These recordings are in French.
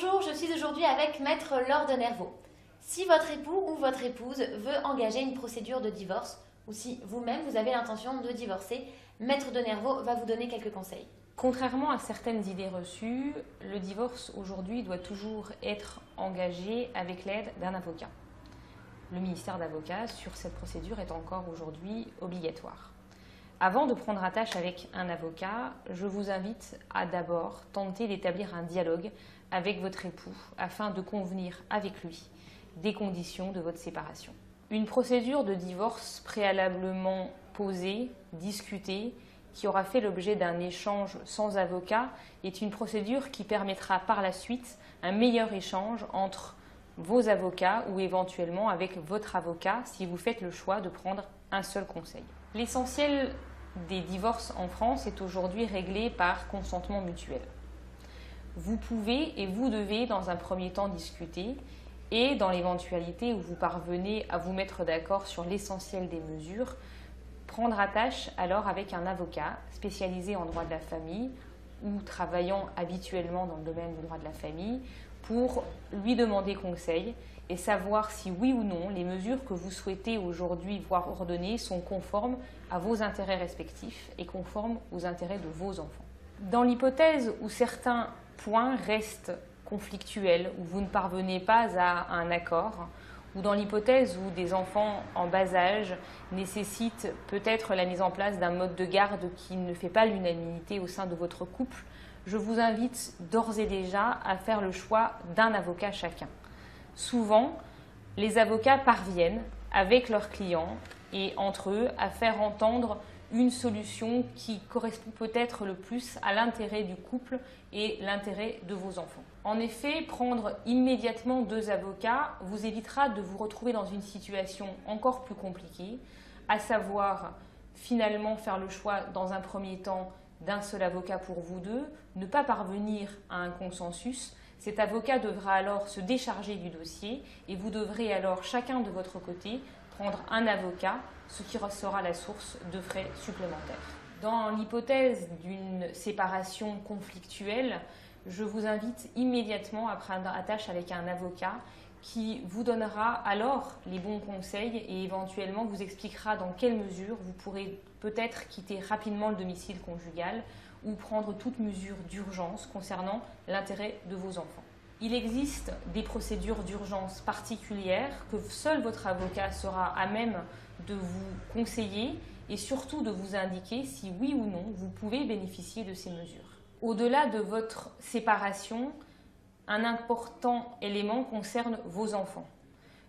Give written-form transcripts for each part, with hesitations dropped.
Bonjour, je suis aujourd'hui avec Maître Laure de Nervaux. Si votre époux ou votre épouse veut engager une procédure de divorce, ou si vous-même vous avez l'intention de divorcer, Maître de Nervaux va vous donner quelques conseils. Contrairement à certaines idées reçues, le divorce aujourd'hui doit toujours être engagé avec l'aide d'un avocat. Le ministère d'avocats sur cette procédure est encore aujourd'hui obligatoire. Avant de prendre attache avec un avocat, je vous invite à d'abord tenter d'établir un dialogue avec votre époux afin de convenir avec lui des conditions de votre séparation. Une procédure de divorce préalablement posée, discutée, qui aura fait l'objet d'un échange sans avocat est une procédure qui permettra par la suite un meilleur échange entre vos avocats ou éventuellement avec votre avocat si vous faites le choix de prendre un seul conseil. L'essentiel des divorces en France est aujourd'hui réglé par consentement mutuel. Vous pouvez et vous devez dans un premier temps discuter et dans l'éventualité où vous parvenez à vous mettre d'accord sur l'essentiel des mesures, prendre attache alors avec un avocat spécialisé en droit de la famille ou travaillant habituellement dans le domaine du droit de la famille pour lui demander conseil et savoir si oui ou non les mesures que vous souhaitez aujourd'hui voir ordonnées sont conformes à vos intérêts respectifs et conformes aux intérêts de vos enfants. Dans l'hypothèse où certains points restent conflictuels, où vous ne parvenez pas à un accord, ou dans l'hypothèse où des enfants en bas âge nécessitent peut-être la mise en place d'un mode de garde qui ne fait pas l'unanimité au sein de votre couple, je vous invite d'ores et déjà à faire le choix d'un avocat chacun. Souvent, les avocats parviennent avec leurs clients et entre eux à faire entendre une solution qui correspond peut-être le plus à l'intérêt du couple et l'intérêt de vos enfants. En effet, prendre immédiatement deux avocats vous évitera de vous retrouver dans une situation encore plus compliquée, à savoir finalement faire le choix dans un premier temps d'un seul avocat pour vous deux, ne pas parvenir à un consensus. Cet avocat devra alors se décharger du dossier et vous devrez alors chacun de votre côté prendre un avocat, ce qui sera la source de frais supplémentaires. Dans l'hypothèse d'une séparation conflictuelle, je vous invite immédiatement à prendre attache avec un avocat qui vous donnera alors les bons conseils et éventuellement vous expliquera dans quelle mesure vous pourrez peut-être quitter rapidement le domicile conjugal ou prendre toute mesure d'urgence concernant l'intérêt de vos enfants. Il existe des procédures d'urgence particulières que seul votre avocat sera à même de vous conseiller et surtout de vous indiquer si oui ou non vous pouvez bénéficier de ces mesures. Au-delà de votre séparation, un important élément concerne vos enfants.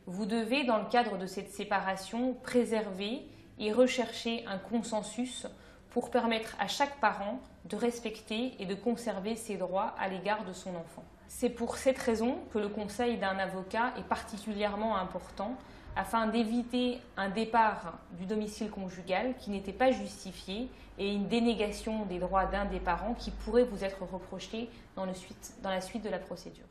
Vous devez, dans le cadre de cette séparation, préserver et rechercher un consensus pour permettre à chaque parent de respecter et de conserver ses droits à l'égard de son enfant. C'est pour cette raison que le conseil d'un avocat est particulièrement important afin d'éviter un départ du domicile conjugal qui n'était pas justifié et une dénégation des droits d'un des parents qui pourrait vous être reproché dans la suite de la procédure.